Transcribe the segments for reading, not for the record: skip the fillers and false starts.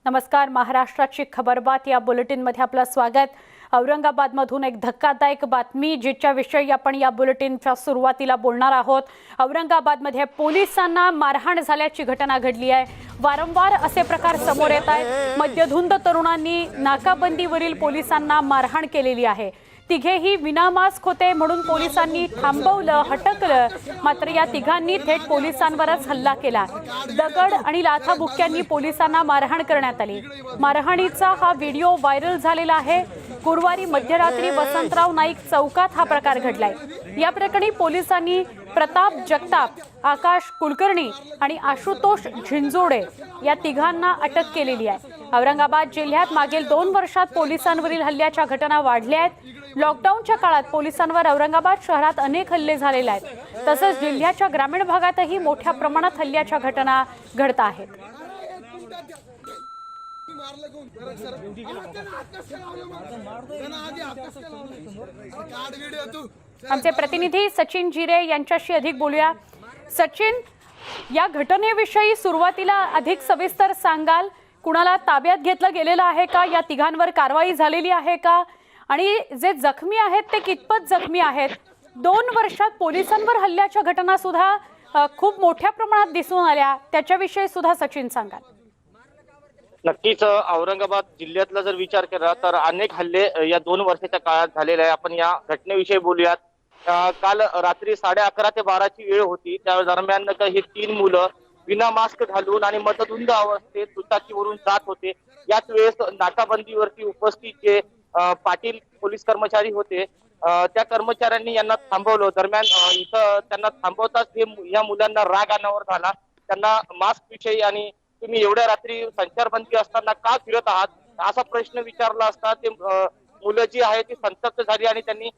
नमस्कार. महाराष्ट्राची खबरबात या बुलेटिनमध्ये आपलं स्वागत. औरंगाबादमधून एक धक्कादायक बातमी जिच्या विषयी आपण या बुलेटिनच्या सुरुवातीला बोलणार आहोत. औरंगाबादमध्ये पोलिसांना मारहाण झाल्याची घटना घडली आहे. वारंवार असे प्रकार समोर येत आहेत. मद्यधुंद तरुणांनी नाकाबंदीवरील पोलिसांना मारहाण केलेली आहे. तिघेही विनामास्क होते म्हणून पोलिसांनी थांबवलं, हटकलं. मात्र या तिघांनी थेट पोलिसांवरच हल्ला केला. दगड आणि लाथाबुक्क्यांनी पोलिसांना मारहाण करण्यात आली. मारहाणीचा हा व्हिडिओ व्हायरल झालेला आहे. गुरुवारी मध्यरात्री वसंतराव नाईक चौकात हा प्रकार घडलाय. या प्रकरणी पोलिसांनी प्रताप जगताप, आकाश कुलकर्णी आणि आशुतोष झिंजोडे या तिघांना अटक केलेली आहे. औरंगाबाद जिल्ह्यात मागील 2 वर्षात पोलिसांवरील हल्ल्याच्या घटना वाढल्या आहेत. लॉकडाऊनच्या काळात पोलिसांवर औरंगाबाद शहरात अनेक हल्ले झालेले आहेत. तसंच जिल्ह्याच्या ग्रामीण भागातही मोठ्या प्रमाणात हल्ल्याच्या घटना घडत आहेत. आमचे प्रतिनिधी सचिन जिरे यांच्याशी अधिक बोलूया. सचिन, या घटनेविषयी सुरुवातीला अधिक सविस्तर सांगाल? कुणाला ताब्यात घेतलं गेलेलं आहे का? या तिघांवर कारवाई झालेली आहे का? आणि जे जखमी आहेत ते कितपत जखमी आहेत? 2 वर्षात पोलिसांवर हल्ल्याच्या घटना सुद्धा खूप मोठ्या प्रमाणात दिसून आल्या, त्याच्याविषयी सुद्धा सचिन सांगाल? नक्कीच औरंगाबाद जिल्ह्यातला जर विचार केला तर अनेक हल्ले या 2 वर्षाच्या काळात झालेले आहे. आपण या घटनेविषयी बोलूयात. काल रात्री 11:30 ते 12ची वेळ होती. त्या दरम्यान ही 3 मुलं विना मास्क घालून आणि मतधुंद अवस्थेत दुचाकीवरून जात होते. याच वेळेस नाकाबंदीवरती उपस्थित जे पाटील पोलीस कर्मचारी होते त्या कर्मचाऱ्यांनी यांना थांबवलं. दरम्यान इथं त्यांना थांबवताच या मुलांना राग अनावर झाला. त्यांना मास्क विषयी आणि तुम्ही एवढ्या रात्री संचारबंदी असताना का फिरत आहात असा प्रश्न विचारला असता ते मुलं जी आहे ती संतप्त झाली आणि त्यांनी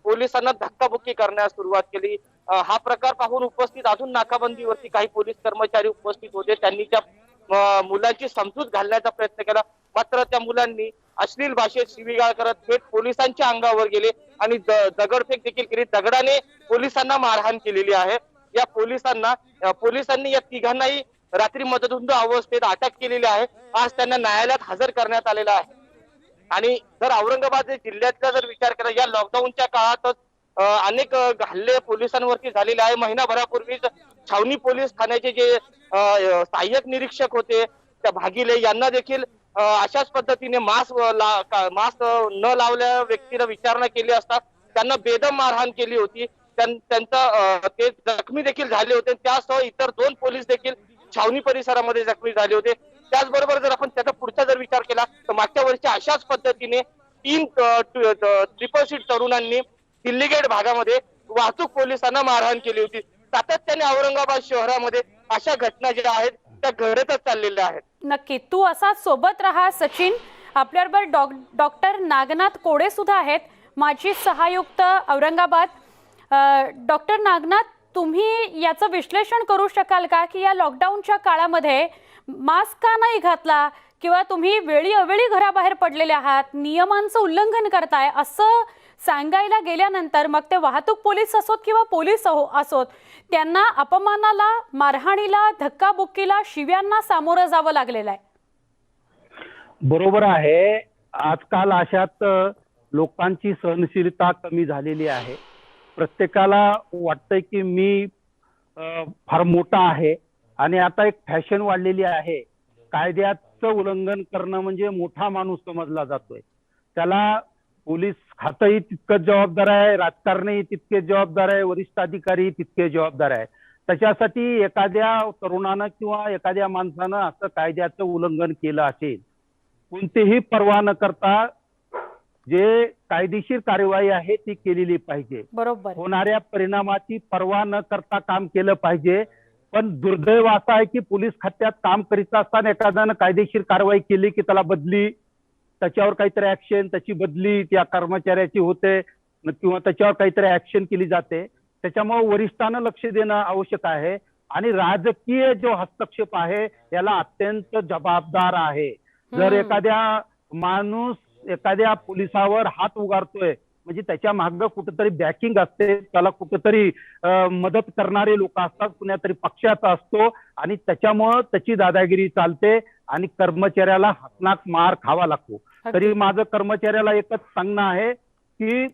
पोलिसांना धक्काबुक्की करण्यास सुरुवात केली. हा प्रकार पाहून उपस्थित अजून नाकाबंदीवरती काही पोलीस कर्मचारी उपस्थित होते. त्यांनी त्या मुलांची समजूत घालण्याचा प्रयत्न केला. मात्र त्या मुलांनी अश्लील भाषेत शिवीगाळ करत थेट पोलिसांच्या अंगावर गेले आणि दगडफेक देखील केली. दगडाने पोलिसांना मारहाण केलेली आहे. या पोलिसांनी या तिघांनाही रात्री मतधुंद अवस्थेत अटक केलेली आहे. आज त्यांना न्यायालयात हजर करण्यात आलेला आहे. आणि जर औरंगाबाद जिल्ह्यातला जर विचार केला या लॉकडाऊनच्या काळातच अनेक हल्ले पोलिसांवरती झालेले आहे. महिनाभरापूर्वीच छावणी पोलीस ठाण्याचे जे सहाय्यक निरीक्षक होते त्या भागिले यांना देखील अशाच पद्धतीने मास्क न लावल्या व्यक्तीला विचारणा केली असता त्यांना बेदम मारहाण केली होती. ते जखमी देखील झाले होते. त्यासह इतर 2 पोलीस देखील छावणी परिसरामध्ये जखमी झाले होते. त्याचबरोबर जर आपण त्याचा पुढचा जर विचार केला तर मागच्या वर्षी अशाच पद्धतीने 3 ट्रिपल सीट तरुणांनी दिल्ली गेट भागामध्ये वाहतूक पोलिसांना मारहाण केली होती. सातत्याने औरंगाबाद शहरामध्ये अशा घटना ज्या आहेत त्या घडतच चाललेल्या आहेत. नक्की, तू असाच सोबत राहा सचिन. आपल्याबरोबर डॉक्टर नागनाथ कोडे सुद्धा आहेत, माजी सहायुक्त औरंगाबाद. डॉक्टर नागनाथ, तुम्ही याचं विश्लेषण करू शकाल का की या लॉकडाऊनच्या काळामध्ये मास्क का नाही घातला किंवा तुम्ही वेळी अवेळी घराबाहेर पडलेले आहात, नियमांचं उल्लंघन करताय असं सांगायला गेल्यानंतर मग ते वाहतूक पोलीस असोत किंवा पोलीस असोत त्यांना अपमानाला, मारहाणीला, धक्काबुक्कीला, शिव्यांना सामोरं जावं लागलेलं आहे? बरोबर आहे. आजकाल अशात लोकांची सहनशीलता कमी झालेली आहे. प्रत्येकाला वाटतंय की मी फार मोठा आहे आणि आता एक फॅशन वाढलेली आहे. कायद्याचं उल्लंघन करणं म्हणजे मोठा माणूस समजला जातोय. त्याला पोलीस खातंही तितकंच जबाबदार आहे, राजकारणही तितकेच जबाबदार आहे, वरिष्ठ अधिकारी तितके जबाबदार आहे. त्याच्यासाठी एखाद्या तरुणानं किंवा एखाद्या माणसानं असं कायद्याचं उल्लंघन केलं असेल, कोणतीही पर्वा न करता जे कायदेशीर कार्यवाही आहे ती केलेली पाहिजे. बरोबर. होणाऱ्या परिणामाची पर्वा न करता काम केलं पाहिजे. पण दुर्दैव असं आहे की पोलीस खात्यात काम करीत असताना एखाद्यानं कायदेशीर कारवाई केली की त्याला बदली, त्याच्यावर काहीतरी ऍक्शन, त्याची बदली त्या कर्मचाऱ्याची होते किंवा त्याच्यावर काहीतरी ऍक्शन केली जाते. त्याच्यामुळे वरिष्ठांना लक्ष देणं आवश्यक आहे आणि राजकीय जो हस्तक्षेप आहे याला अत्यंत जबाबदार आहे. जर एखाद्या माणूस एखाद्या पोलिसावर हात उगारतोय म्हणजे त्याच्या मागे कुठेतरी बॅकिंग असते, त्याला कुठेतरी मदत करणारे लोक असतात, कुणातरी पक्षाचा असतो आणि त्याच्यामुळे त्याची दादागिरी चालते आणि कर्मचाऱ्याला हातनाक मार खावा लागतो. तरी माझं कर्मचाऱ्याला एकच सांगणं आहे की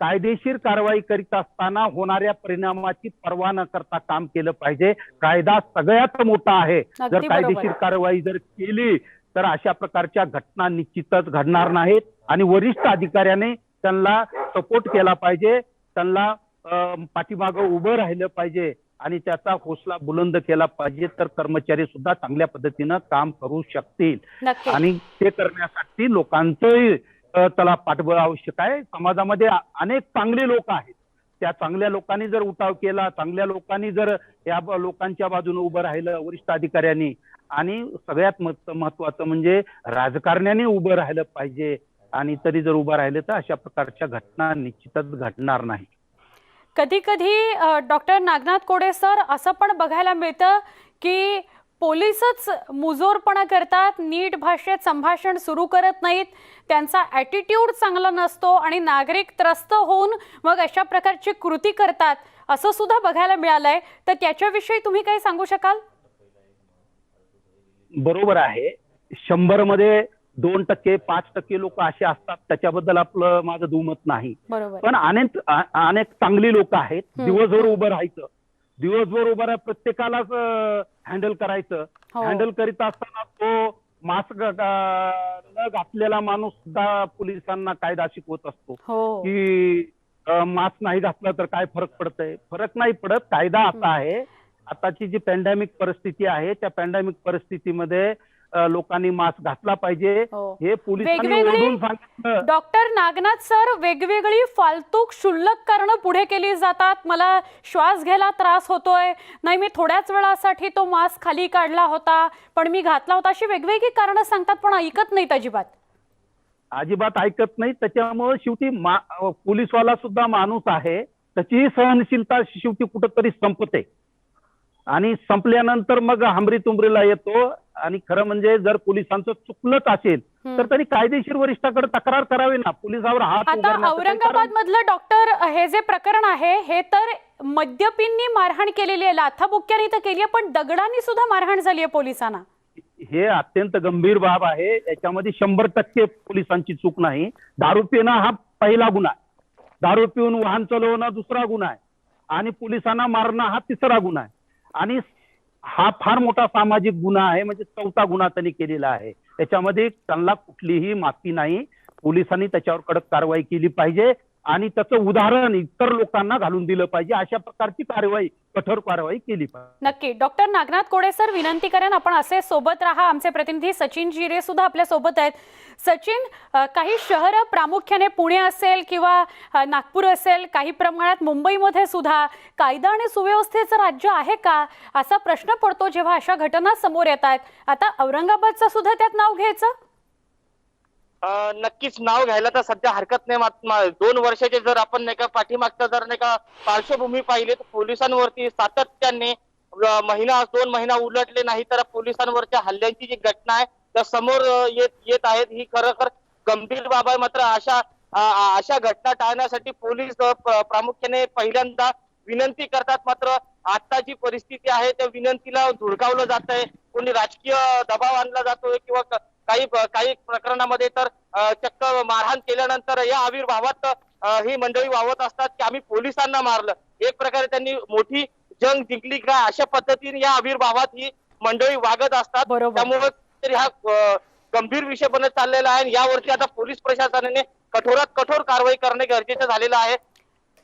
कायदेशीर कारवाई करीत असताना होणाऱ्या परिणामाची पर्वा न करता काम केलं पाहिजे. कायदा सगळ्यात मोठा आहे. अगदी जर बरोबर. कायदेशीर कारवाई जर केली तर अशा प्रकारच्या घटना निश्चितच घडणार नाहीत आणि वरिष्ठ अधिकाऱ्याने त्यांना सपोर्ट केला पाहिजे, त्यांना पाठीमागं उभं राहिलं पाहिजे आणि त्याचा हौसला बुलंद केला पाहिजे, तर कर्मचारी सुद्धा चांगल्या पद्धतीनं काम करू शकतील. नक्की. आणि ते करण्यासाठी लोकांचंही त्याला पाठबळ आवश्यक आहे. समाजामध्ये अनेक चांगले लोक आहेत. त्या चांगल्या लोकांनी जर उठाव केला, चांगल्या लोकांनी जर या लोकांच्या बाजूने उभं राहिलं वरिष्ठ अधिकाऱ्यांनी, आणि सगळ्यात महत्वाचं म्हणजे राजकारण्याने उभं राहिलं पाहिजे, आणि तरी जर उभं राहिलं तर अशा प्रकारच्या घटना निश्चितच घडणार नाही. कधी कधी डॉक्टर नागनाथ कोडे सर, असं पण बघायला मिळतं की पोलीसच मुजोरपणा करतात, नीट भाषेत संभाषण सुरू करत नाहीत, त्यांचा ॲटिट्यूड चांगला नसतो आणि नागरिक त्रस्त होऊन मग अशा प्रकारची कृती करतात, असं सुद्धा बघायला मिळालंय. तर त्याच्याविषयी तुम्ही काही सांगू शकाल? बरोबर आहे. 100 मध्ये 2%, 5% लोक असे असतात, त्याच्याबद्दल आपलं माझं दुमत नाही. बरोबर. पण अनेक चांगली लोक आहेत. दिवसभर उभं राहायचं, दिवसभर उभं राहा, प्रत्येकालाच हँडल करायचं. हो. हँडल करीत असताना तो मास्क न घातलेला माणूस सुद्धा पोलिसांना कायदा शिकवत असतो हो. की मास्क नाही घातला तर काय फरक पडतंय. फरक नाही पडत. कायदा आता आहे. आताची जी पॅन्डेमिक परिस्थिती आहे, त्या पॅन्डेमिक परिस्थितीमध्ये लोकांनी मास्क घातला पाहिजे. हो. हे पोलिसांनी वेगवेगळी ओरडून सांगितलं. डॉक्टर नागनाथ सर, वेगवेगळी फालतू क्षुल्लक कारणं पुढे केली जातात. मला श्वास घ्यायला त्रास होतोय, नाही मी थोड्याच वेळासाठी तो मास्क खाली काढला होता पण मी घातला होता, अशी वेगवेगळी कारणं सांगतात पण ऐकत नाहीत अजिबात. अजिबात ऐकत नाही. त्याच्यामुळे शेवटी पोलीसवाला सुद्धा माणूस आहे, त्याची सहनशीलता शेवटी कुठंतरी संपते आणि संपल्यानंतर मग हमरी तुमरीला येतो. आणि खरं म्हणजे जर पोलिसांचं चुकलंच असेल तर त्यांनी कायदेशीर वरिष्ठाकडे तक्रार करावी ना. पोलिसावर हात आता उगारण्याचं काही औरंगाबाद मधलं डॉक्टर हे जे प्रकरण आहे, हे तर मद्यपींनी मारहाण केलेली आहे, लाथाबुक्क्यांनी तर केली आहे, पण दगडांनी सुद्धा मारहाण झाली आहे पोलिसांना. हे अत्यंत गंभीर बाब आहे. याच्यामध्ये 100% पोलिसांची चूक नाही. दारू पिणं हा पहिला गुन्हा, दारू पिऊन वाहन चालवणं दुसरा गुन्हा आहे, आणि पोलिसांना मारणं हा तिसरा गुन्हा आहे, आणि हा फार मोठा सामाजिक गुन्हा आहे. म्हणजे 4था गुन्हा त्यांनी केलेला आहे. त्याच्यामध्ये त्यांना कुठलीही माफी नाही. पोलिसांनी त्याच्यावर कडक कारवाई केली पाहिजे आणि त्याचं उदाहरण इतर लोकांना घालून दिलं पाहिजे. अशा प्रकारची कारवाई, कठोर कारवाई केली पाहिजे. नक्की. डॉक्टर नागनाथ कोडे सर, विनंती करेन आपण असे सोबत राहा. आमचे प्रतिनिधी सचिन जिरे सुद्धा आपल्या सोबत आहेत. सचिन, काही शहरं, प्रामुख्याने पुणे असेल किंवा नागपूर असेल, काही प्रमाणात मुंबईमध्ये सुद्धा कायदा आणि सुव्यवस्थेचं राज्य आहे का, असा प्रश्न पडतो जेव्हा अशा घटना समोर येत आहेत. आता औरंगाबादचं सुद्धा त्यात नाव घ्यायचं? नक्कीच नाव घ्यायला तर सध्या हरकत नाही. 2 वर्षाचे जर आपण नाही का पाठीमागचा जर नाही का पार्श्वभूमी पाहिली तर पोलिसांवरती सातत्याने 2 महिना उलटले नाही तर पोलिसांवरच्या हल्ल्यांची जी घटना आहे त्या समोर येत आहेत. ही खरोखर गंभीर बाब आहे. मात्र अशा घटना टाळण्यासाठी पोलीस प्रामुख्याने पहिल्यांदा विनंती करतात. मात्र आता जी परिस्थिती आहे त्या विनंतीला धुडकावलं जात आहे. कोणी राजकीय दबाव आणला जातोय किंवा काही प्रकरणामध्ये तर चक्क मारहाण केल्यानंतर या आविर्भावात ही मंडळी वावत असतात की आम्ही पोलिसांना मारलं. एक प्रकारे त्यांनी मोठी जंग जिंकली का, अशा पद्धतीने या आविर्भावात ही मंडळी वागत असतात. त्यामुळे तरी हा गंभीर विषय बनत चाललेला आहे. यावरती आता पोलीस प्रशासनाने कठोरात कठोर कारवाई करणे गरजेचं झालेलं आहे.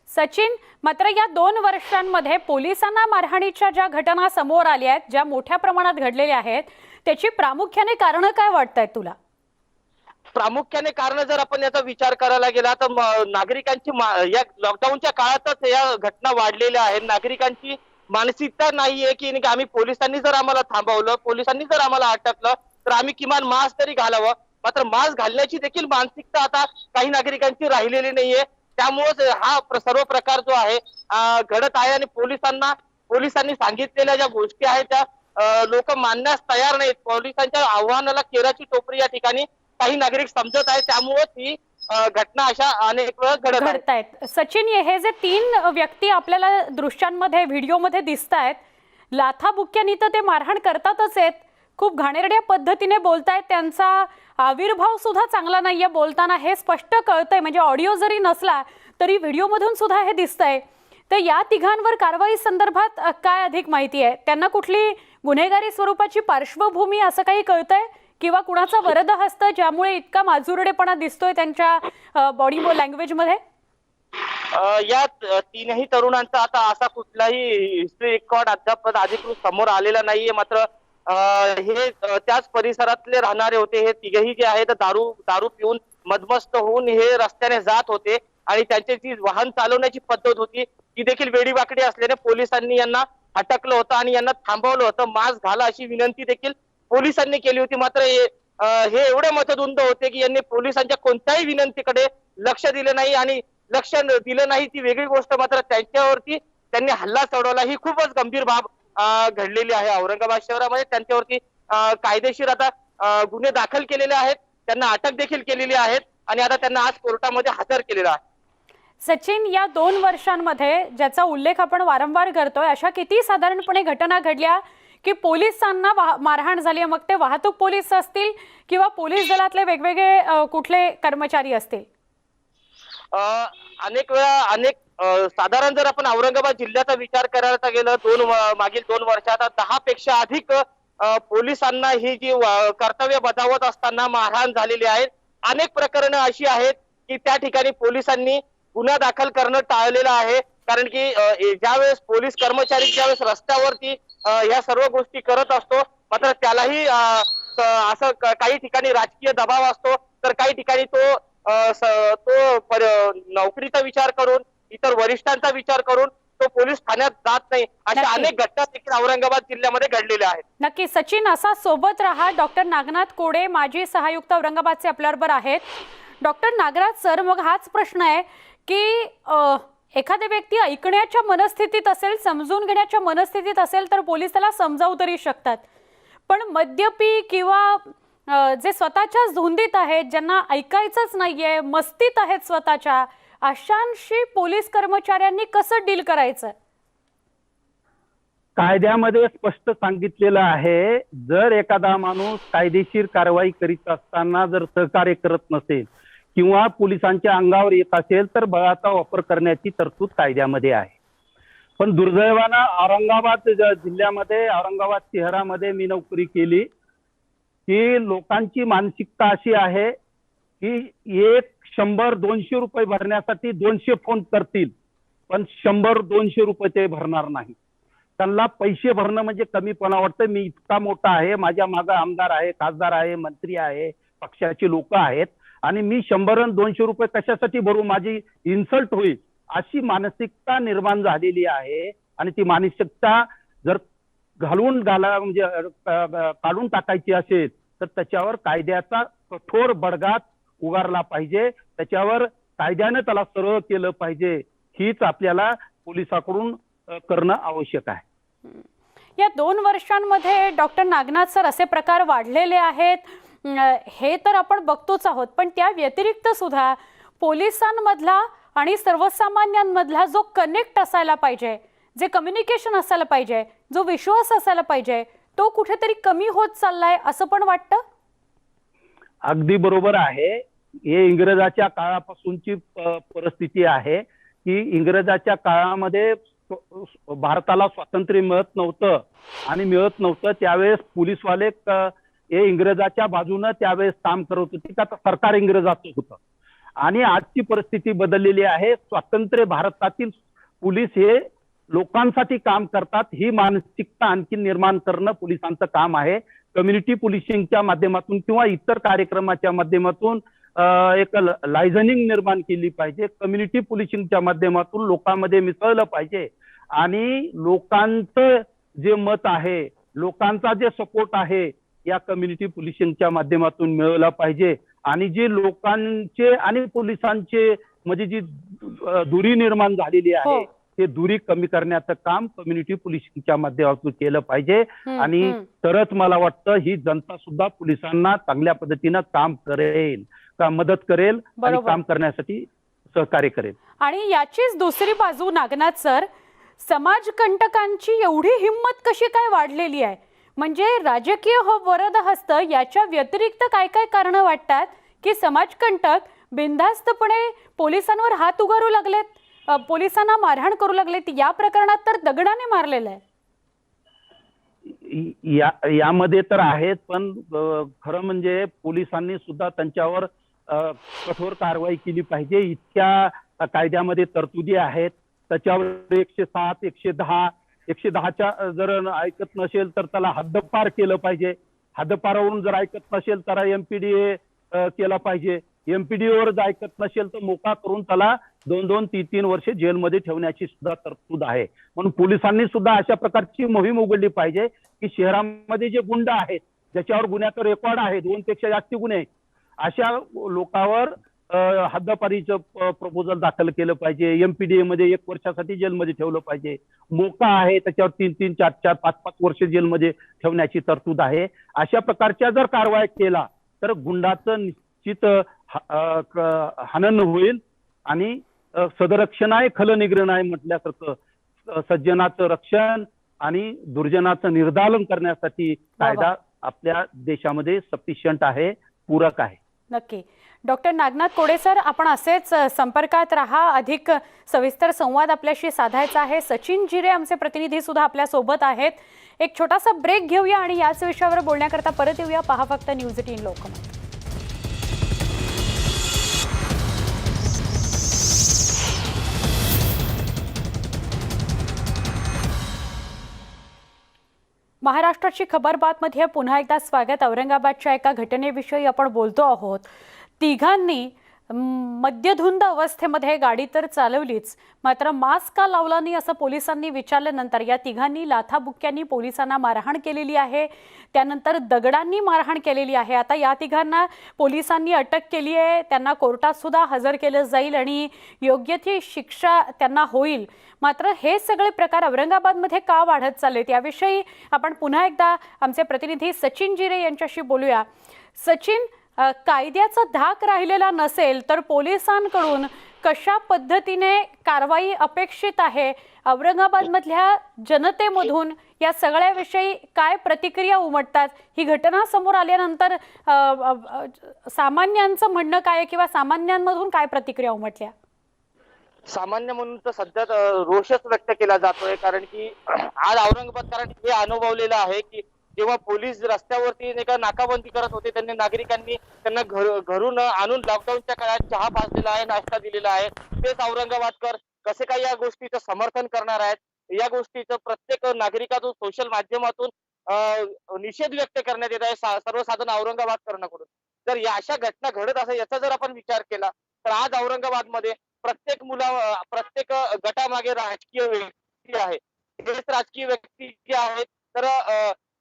सचिन, मात्र या 2 वर्षांमध्ये पोलिसांना मारहाणीच्या ज्या घटना समोर आल्या आहेत, ज्या मोठ्या प्रमाणात घडलेल्या आहेत, त्याची प्रामुख्याने कारणं काय वाटतायत तुला? प्रामुख्याने कारण जर आपण याचा विचार करायला गेला तर नागरिकांची या लॉकडाऊनच्या काळातच या घटना वाढलेल्या आहेत. नागरिकांची मानसिकता नाहीये की आम्ही पोलिसांनी जर आम्हाला थांबवलं, पोलिसांनी जर आम्हाला अटकलं तर आम्ही किमान मास्क तरी घालावं. मात्र मास्क घालण्याची देखील मानसिकता आता काही नागरिकांची राहिलेली नाहीये. त्यामुळे हा सर्व प्रकार जो आहे घडत आहे आणि पोलिसांनी सांगितलेल्या ज्या गोष्टी आहेत त्या लोक मानण्यास तयार नाहीत. पोलिसांच्या आव्हानाला केराची टोपरी या ठिकाणी काही नागरिक समजत आहेत. त्यामुळे ही घटना अशा अनेक वेळा घडत आहेत. सचिन, हे जे 3 व्यक्ती आपल्याला दृश्यांमध्ये, व्हिडिओमध्ये दिसत आहेत, लाथाबुक्क्यांनी तर ते मारहाण करतातच आहेत, खूप घाणेरड्या पद्धतीने बोलतायत, त्यांचा आविर्भाव सुद्धा चांगला नाहीये बोलताना, हे स्पष्ट कळतंय. म्हणजे ऑडिओ जरी नसला तरी व्हिडिओमधून सुद्धा हे दिसतंय. तर या तिघांवर कारवाई संदर्भात काय अधिक माहिती आहे? त्यांना कुठली गुन्हेगारी स्वरूपाची पार्श्वभूमी असं काही कळतंय किंवा कुणाचा वरदहस्त ज्यामुळे इतका माजुरडेपणा दिसतोय त्यांच्या बॉडी लँग्वेज मध्ये? या तीनही तरुणांचा आता असा कुठलाही हिस्ट्री रेकॉर्ड अद्याप अधिकृत समोर आलेला नाहीये. मात्र हे त्याच परिसरातले राहणारे होते. हे तिघेही जे आहेत दारू पिऊन मदमस्त होऊन हे रस्त्याने जात होते आणि त्यांची जी वाहन चालवण्याची पद्धत होती ती देखील वेडीवाकडी असल्याने पोलिसांनी यांना अटकलं होतं आणि यांना थांबवलं होतं. मास्क घाला अशी विनंती देखील पोलिसांनी केली होती. मात्र हे एवढे मतधुंद होते की यांनी पोलिसांच्या कोणत्याही विनंतीकडे लक्ष दिलं नाही आणि लक्ष दिलं नाही ती वेगळी गोष्ट, मात्र त्यांच्यावरती त्यांनी हल्ला चढवला. ही खूपच गंभीर बाब घडलेली आहे औरंगाबाद शहरामध्ये. त्यांच्यावरती कायदेशीर आता गुन्हे दाखल केलेले आहेत, त्यांना अटक देखील केलेली आहेत आणि आता त्यांना आज कोर्टामध्ये हजर केलेलं आहे. सचिन, या 2 वर्षांमध्ये ज्याचा उल्लेख आपण वारंवार करतोय, अशा किती साधारणपणे घटना घडल्या की पोलिसांना मारहाण झाली? मग ते वाहतूक पोलीस असतील किंवा पोलीस दलातले वेगवेगळे कुठले कर्मचारी असतील? अनेक वेळा साधारण जर आपण औरंगाबाद जिल्ह्याचा विचार करायला गेलं मागील 2 वर्षात 10 पेक्षा अधिक पोलिसांना ही जी कर्तव्य बजावत असताना मारहाण झालेली आहे. अनेक प्रकरणं अशी आहेत की त्या ठिकाणी पोलिसांनी गुन्हा दाखल करणं टाळलेलं आहे. कारण की ज्यावेळेस पोलीस कर्मचारी ज्यावेळेस रस्त्यावरती या सर्व गोष्टी करत असतो, मात्र त्यालाही असं काही ठिकाणी राजकीय दबाव असतो, तर काही ठिकाणी तो नोकरीचा विचार करून, इतर वरिष्ठांचा विचार करून तो पोलीस ठाण्यात जात नाही. अशा अनेक घटना देखील औरंगाबाद जिल्ह्यामध्ये घडलेल्या आहेत. नक्की सचिन, असा सोबत रहा. डॉक्टर नागनाथ कोडे, माजी सहायुक्त औरंगाबादचे आपल्याबरोबर आहेत. डॉक्टर नागराज सर, मग हाच प्रश्न आहे की एखादी व्यक्ती ऐकण्याच्या मनस्थितीत असेल, समजून घेण्याच्या मनस्थितीत असेल तर पोलीस त्याला समजावू तरी शकतात, पण मद्यपी किंवा जे स्वतःच्याच धुंदीत आहेत, ज्यांना ऐकायचंच नाहीये, मस्तीत आहेत स्वतःच्या, अशांशी पोलीस कर्मचाऱ्यांनी कसं डील करायचं? कायद्यामध्ये स्पष्ट सांगितलेलं आहे, जर एखादा माणूस कायदेशीर कारवाई करीत असताना जर सहकार्य करत नसेल किंवा पोलिसांच्या अंगावर येत असेल तर बळाचा वापर करण्याची तरतूद कायद्यामध्ये आहे. पण दुर्दैवानं औरंगाबाद जिल्ह्यामध्ये, औरंगाबाद शहरामध्ये मी नोकरी केली की लोकांची मानसिकता अशी आहे की 100-200 रुपये भरण्यासाठी 200 फोन करतील, पण 100-200 रुपये ते भरणार नाही. त्यांना पैसे भरणं म्हणजे कमीपणा वाटतं. मी इतका मोठा आहे, माझ्या मागे आमदार आहे, खासदार आहे, मंत्री आहे, पक्षाची लोक आहेत आणि मी 100-200 रुपये कशासाठी भरू, माझी इन्सल्ट होईल, अशी मानसिकता निर्माण झालेली आहे. आणि ती मानसिकता जर म्हणजे काढून टाकायची असेल तर त्याच्यावर कायद्याचा कठोर बडगा उगारला पाहिजे, त्याच्यावर कायद्याने त्याला सरळ केलं पाहिजे. हीच आपल्याला पोलिसांकडून करणं आवश्यक आहे. या 2 वर्षांमध्ये डॉक्टर नागनाथ सर असे प्रकार वाढलेले आहेत हे तर आपण बघतोच आहोत, पण त्या व्यतिरिक्त सुद्धा पोलिसांमधला आणि सर्वसामान्यांमधला जो कनेक्ट असायला पाहिजे, जे कम्युनिकेशन असायला पाहिजे, जो विश्वास असायला पाहिजे, तो कुठेतरी कमी होत चाललाय असं पण वाटतं? अगदी बरोबर आहे. हे इंग्रजाच्या काळापासूनची परिस्थिती आहे की इंग्रजाच्या काळामध्ये भारताला स्वातंत्र्य मिळत नव्हतं आणि मिळत नव्हतं त्यावेळेस पोलीसवाले हे इंग्रजाच्या बाजूने त्यावेळेस काम करत होते, का सरकार इंग्रजाचं होतं. आणि आजची परिस्थिती बदललेली आहे. स्वातंत्र्य भारतातील पोलीस हे लोकांसाठी काम करतात, ही मानसिकता आणखी निर्माण करणं पोलिसांचं काम आहे. कम्युनिटी पोलिसिंगच्या माध्यमातून किंवा इतर कार्यक्रमाच्या माध्यमातून एक लायझनिंग निर्माण केली पाहिजे. कम्युनिटी पोलिसिंगच्या माध्यमातून लोकांमध्ये मिसळलं पाहिजे आणि लोकांचं जे मत आहे, लोकांचा जे सपोर्ट आहे या कम्युनिटी पोलिसिंगच्या माध्यमातून मिळवला पाहिजे. आणि जे लोकांचे आणि पोलिसांचे म्हणजे जी दुरी निर्माण झालेली आहे ते दुरी कमी करण्याचं काम कम्युनिटी पोलिसिंगच्या माध्यमातून केलं पाहिजे. आणि तरच मला वाटतं ही जनता सुद्धा पोलिसांना चांगल्या पद्धतीनं काम करेल, मदत करेल आणि काम करण्यासाठी सहकार्य करेल. आणि याचीच दुसरी बाजू नागनाथ सर, समाजकंटकांची एवढी हिंमत कशी काय वाढलेली आहे? म्हणजे राजकीय हो वरदहस्त याच्या व्यतिरिक्त काय काय कारण वाटतात की समाजकंटक बिनधास्तपणे पोलिसांवर हात उगारू लागलेत, पोलिसांना मारहाण करू लागलेत? या प्रकरणात तर दगडाने मारलेलं आहे. यामध्ये तर आहेत, पण खरं म्हणजे पोलिसांनी सुद्धा त्यांच्यावर कठोर कारवाई केली पाहिजे. इतक्या कायद्यामध्ये तरतुदी आहेत, त्याच्यावर 107, 110च्या जर ऐकत नसेल तर त्याला हद्दपार केलं पाहिजे. हद्दपारावरून जर ऐकत नसेल तर MPDA केला पाहिजे. MPDA जर ऐकत नसेल तर मोका करून त्याला 2-2, 3-3 वर्षे जेलमध्ये ठेवण्याची सुद्धा तरतूद आहे. म्हणून पोलिसांनी सुद्धा अशा प्रकारची मोहीम उघडली पाहिजे की शहरामध्ये जे गुंड आहेत, ज्याच्यावर गुन्ह्याचं रेकॉर्ड आहे, 2 पेक्षा जास्त गुन्हे, अशा लोकांवर हद्दपारीचं प्रपोजल दाखल केलं पाहिजे. MPDA मध्ये 1 वर्षासाठी जेलमध्ये ठेवलं पाहिजे. मोका आहे त्याच्यावर 3-3, 4-4, 5-5 वर्ष जेलमध्ये ठेवण्याची तरतूद आहे. अशा प्रकारच्या जर कारवाई केला तर गुंडाचं निश्चित हनन होईल आणि सदरक्षणाय खलनिग्रहणाय म्हटल्यासारखं सज्जनाचं रक्षण आणि दुर्जनाचं निर्दालन करण्यासाठी कायदा आपल्या देशामध्ये सफिशियंट आहे, पूरक आहे. नक्की. डॉक्टर नागनाथ कोडे सर, आपण असेच संपर्कात राहा. अधिक सविस्तर संवाद आपल्याशी साधायचा आहे. सचिन जिरे आमचे प्रतिनिधी सुद्धा आपल्या सोबत आहेत. एक छोटासा ब्रेक घेऊया आणि याच विषयावर बोलण्याकरता परत येऊया. पहा फक्त न्यूज 18 लोकमत. महाराष्ट्राची खबर बातमध्ये पुन्हा एकदा स्वागत. औरंगाबादच्या एका घटनेविषयी आपण बोलतो आहोत. तिघांनी मद्यधुंद अवस्थेमध्ये गाडी तर चालवलीच, मात्र मास्क का लावला नाही असं पोलिसांनी विचारल्यानंतर या तिघांनी लाथाबुक्क्यांनी पोलिसांना मारहाण केलेली आहे. त्यानंतर दगडांनी मारहाण केलेली आहे. आता या तिघांना पोलिसांनी अटक केली आहे. त्यांना कोर्टात सुद्धा हजर केलं जाईल आणि योग्य ती शिक्षा त्यांना होईल. मात्र हे सगळे प्रकार औरंगाबादमध्ये का वाढत चाललेत याविषयी आपण पुन्हा एकदा आमचे प्रतिनिधी सचिन जिरे यांच्याशी बोलूया. सचिन, कायद्याचा धाक राहिलेला नसेल तर पोलिसांकडून कशा पद्धतीने कारवाई अपेक्षित आहे? औरंगाबादमधल्या जनतेमधून या सगळ्याविषयी काय प्रतिक्रिया उमटतात? ही घटना समोर आल्यानंतर सामान्यांचं म्हणणं काय किंवा सामान्यांमधून काय प्रतिक्रिया उमटल्या? सामान्य म्हणून तर सध्या रोषच व्यक्त केला जातोय, कारण की आज औरंगाबादकरांनी हे अनुभवलेलं आहे की जेव्हा पोलीस रस्त्यावरती नाही का नाकाबंदी करत होते, त्यांनी नागरिकांनी त्यांना घरून आणून लॉकडाऊनच्या काळात चहा पाजलेला आहे, नाश्ता दिलेला आहे. तेच औरंगाबादकर कसे काय या गोष्टीचं समर्थन करणार आहेत? या गोष्टीचं प्रत्येक नागरिकातून सोशल माध्यमातून निषेध व्यक्त करण्यात येत आहे सर्वसाधारण औरंगाबादकरांकडून. जर या अशा घटना घडत असेल याचा जर आपण विचार केला तर आज औरंगाबादमध्ये प्रत्येक गटामागे राजकीय व्यक्ती आहे. हेच राजकीय व्यक्ती जे आहेत तर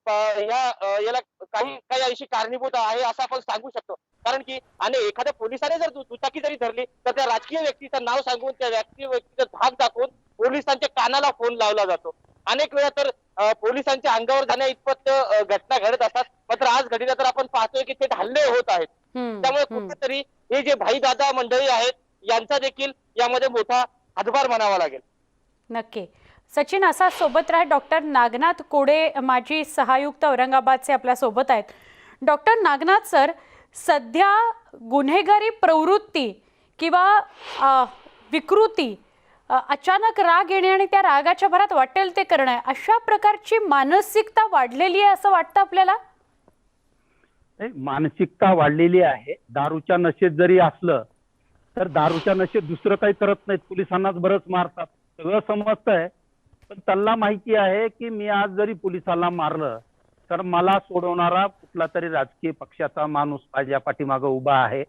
याला काही अशी कारणीभूत आहे असं आपण सांगू शकतो. कारण की आणि एखाद्या पोलिसाने जर दुचाकी जरी धरली तर त्या राजकीय व्यक्तीचं नाव सांगून त्या व्यक्तीचं धाक दाखवून पोलिसांच्या कानाला फोन लावला जातो. अनेक वेळा तर पोलिसांच्या अंगावर जाण्या इतपत घटना घडत असतात. मात्र आज घडीला तर आपण पाहतोय की ते हल्ले होत आहेत. त्यामुळे कुठेतरी हे जे भाई दादा मंडळी आहेत यांचा देखील यामध्ये मोठा हातभार म्हणावा लागेल. नक्की. सचिन, असा सोबत राहा. डॉक्टर नागनाथ कोडे माजी सहायुक्त औरंगाबादचे आपल्या सोबत आहेत. डॉक्टर नागनाथ सर, सध्या गुन्हेगारी प्रवृत्ती किंवा विकृती, अचानक राग येणे आणि त्या रागाच्या भरात वाटेल ते करणे, अशा प्रकारची मानसिकता वाढलेली आहे असं वाटतं आपल्याला? मानसिकता वाढलेली आहे. दारूच्या नशेत जरी असलं तर दारूच्या नशेत दुसरं काही करत नाहीत, पोलिसांनाच बरंच मारतात, सगळं समजतंय. पण त्यांना माहिती आहे की मी आज जरी पोलिसांना मारलं तर मला सोडवणारा कुठला तरी राजकीय पक्षाचा माणूस माझ्या पाठीमागं उभा आहे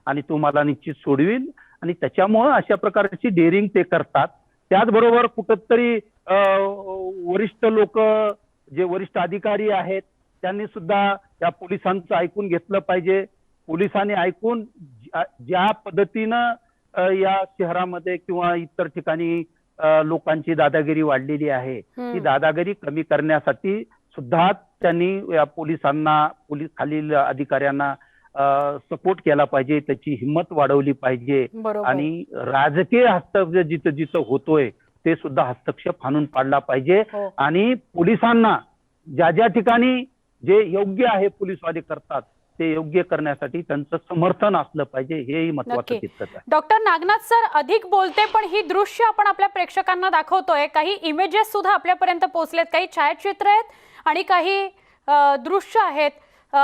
आणि तो मला निश्चित सोडविल, आणि त्याच्यामुळं अशा प्रकारची डेअरिंग ते करतात. त्याचबरोबर कुठंतरी वरिष्ठ लोक, जे वरिष्ठ अधिकारी आहेत, त्यांनी सुद्धा या पोलिसांचं ऐकून घेतलं पाहिजे. पोलिसांनी ऐकून ज्या पद्धतीनं या शहरामध्ये किंवा इतर ठिकाणी लोकांची दादागिरी वाढलेली आहे, ती दादागिरी कमी करण्यासाठी सुद्धा त्यांनी या पोलिसांना, पोलीस खालील अधिकाऱ्यांना सपोर्ट केला पाहिजे, त्याची हिंमत वाढवली पाहिजे. आणि राजकीय हस्तक्षेप जिथं जिथं होतोय ते सुद्धा हस्तक्षेप हाणून पाडला पाहिजे. आणि पोलिसांना ज्या ज्या ठिकाणी जे योग्य आहे पोलीसवाले करतात ते योग्य करण्यासाठी त्यांचं समर्थन असलं पाहिजे, हेही महत्त्वाचं नक्की. तितकंच आहे. डॉक्टर नागनाथ सर अधिक बोलते, पण ही दृश्य आपण आपल्या प्रेक्षकांना दाखवतोय. काही इमेजेस सुद्धा आपल्यापर्यंत पोहोचलेत, काही छायाचित्र आहेत आणि काही दृश्य आहेत.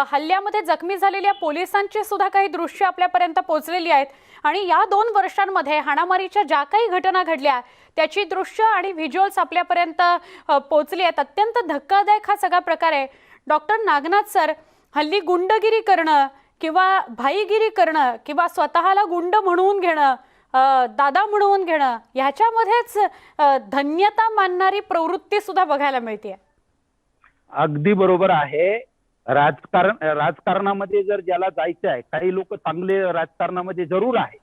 हल्ल्यामध्ये जखमी झालेल्या पोलिसांची सुद्धा काही दृश्य आपल्यापर्यंत पोहोचलेली आहेत. आणि या 2 वर्षांमध्ये हाणामारीच्या ज्या काही घटना घडल्या त्याची दृश्य आणि व्हिज्युअल्स आपल्यापर्यंत पोहोचली आहेत. अत्यंत धक्कादायक हा सगळा प्रकार आहे. डॉक्टर नागनाथ सर, हल्ली गुंडगिरी करणं किंवा भाईगिरी करणं किंवा स्वतःला गुंड म्हणवून घेणं, दादा म्हणवून घेणं, ह्याच्यामध्येच धन्यता मानणारी प्रवृत्ती सुद्धा बघायला मिळते. अगदी बरोबर आहे. राजकारणामध्ये जर ज्याला जायचं आहे, काही लोक चांगले राजकारणामध्ये जरूर आहे,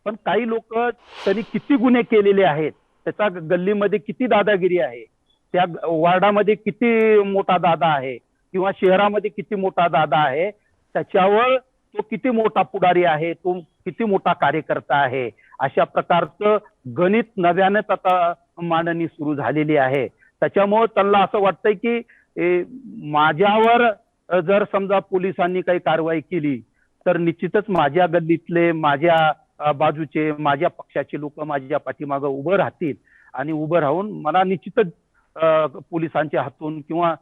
पण काही लोक त्यांनी किती गुन्हे केलेले आहेत, त्याचा गल्लीमध्ये किती दादागिरी आहे, त्या वार्डामध्ये किती मोठा दादा आहे किंवा शहरामध्ये किती मोठा दादा आहे, त्याच्यावर तो किती मोठा पुढारी आहे, तो किती मोठा कार्यकर्ता आहे, अशा प्रकारचं गणित नव्यानेच आता मांडणी सुरू झालेली आहे. त्याच्यामुळे त्यांना असं वाटतंय की माझ्यावर जर समजा पोलिसांनी काही कारवाई केली तर निश्चितच माझ्या गल्लीतले, माझ्या बाजूचे, माझ्या पक्षाचे लोक माझ्या पाठीमागं उभं राहतील आणि उभं राहून मला निश्चितच पोलिसांच्या हातून किंवा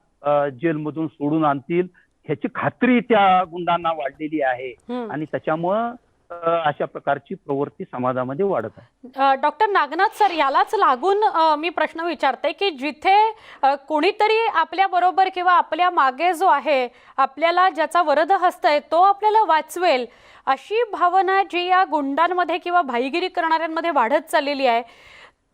जेलमधून सोडून आणतील, ह्याची खात्री त्या गुंडांना वाढलेली आहे. आणि त्याच्यामुळं अशा प्रकारची प्रवृत्ती समाजामध्ये वाढत आहे. डॉक्टर नागनाथ सर, यालाच लागून मी प्रश्न विचारते की जिथे कोणीतरी आपल्या बरोबर किंवा आपल्या मागे जो आहे, आपल्याला ज्याचा वरदहस्त आहे तो आपल्याला वाचवेल, अशी भावना जी या गुंडांमध्ये किंवा भाईगिरी करणाऱ्यांमध्ये वाढत चाललेली आहे,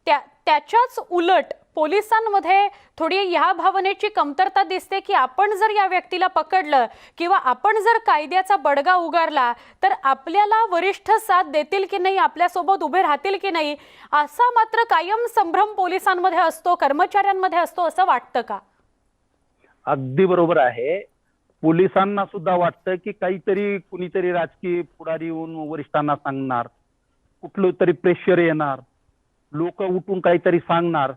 त्याच्याच उलट पोलिसांमध्ये थोडी ह्या भावनेची कमतरता दिसते की आपण जर या व्यक्तीला पकडलं किंवा आपण जर कायद्याचा बडगा उगारला तर आपल्याला वरिष्ठ साथ देतील की नाही, आपल्यासोबत उभे राहतील की नाही, असा मात्र कायम संभ्रम पोलिसांमध्ये असतो, कर्मचाऱ्यांमध्ये असतो, असं वाटतं का? अगदी बरोबर आहे. पोलिसांना सुद्धा वाटतं की काहीतरी कुणीतरी राजकीय पुढारी येऊन वरिष्ठांना सांगणार, कुठलं तरी प्रेशर येणार, लोक उठून काहीतरी सांगणार,